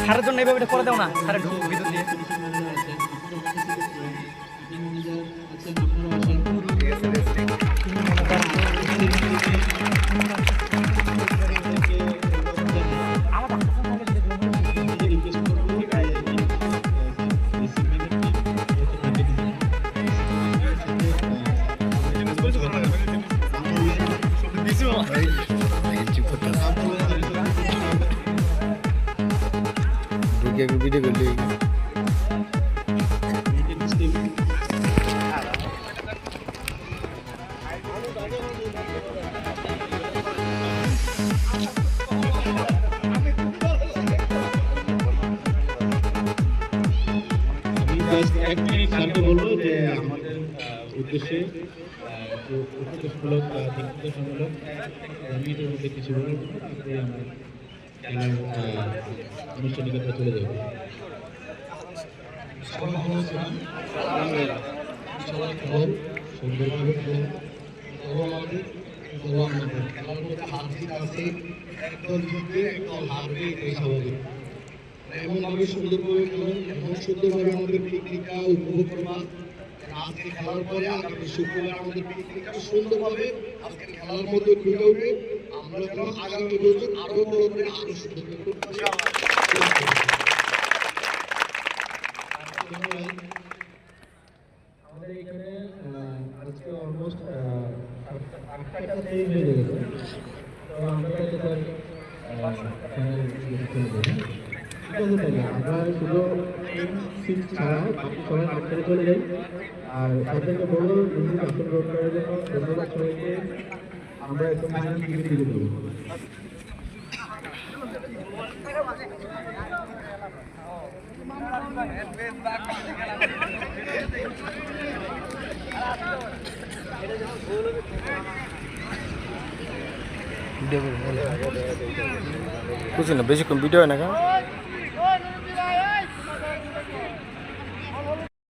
সারের জন্য এইভাবে এটা করে দাও না, সারের ঢুকবো ভিতর দিয়ে। ভিডিও করলি এক মিনিট স্যারকে বলবো যে আমাদের উদ্দেশ্যে উপদেশমূলক দিকনির্দেশমূলক মিনিটের মধ্যে কিছু বলার জন্য তারপরে আমরা খেলার আনুষ্ঠানিকতা চলে যাব। সবাই ভালো আছেন? সবাই খেলেন সুন্দরভাবে খেলেন। আমাদের খেলার মধ্যে হার জিত আছে, একদল জিতবে একদল হারবে, এই স্বাভাবিক। এমনভাবে সুন্দরভাবে খেলেন, এমন সুন্দরভাবে আমাদের পিকনিকটা উপভোগ করবা। আজকে খেলার পরে আগামী শুক্রবার আমাদের পিকনিকটা সুন্দরভাবে আজকে খেলার মধ্যে ঘুরে উঠবে। আমরা যেন আগামী বছর আরো বড় করে আরো সুন্দর করতে পারি। আমাদের এখানে আজকে অলমোস্ট 8টা হয়ে গেছে, তো আমরা আমরা শুধু সিক্স ছাড়া বাকি সবাই মাঠে চলে যাই। আর তাদেরকে বলবো যদি আসন গ্রহণ করার জন্য ধন্যবাদ সবাইকে। আমরা একদম টিকিট দিয়ে দেবো। বুঝলি না বেশিক্ষণ ভিডিও হয় না কেন?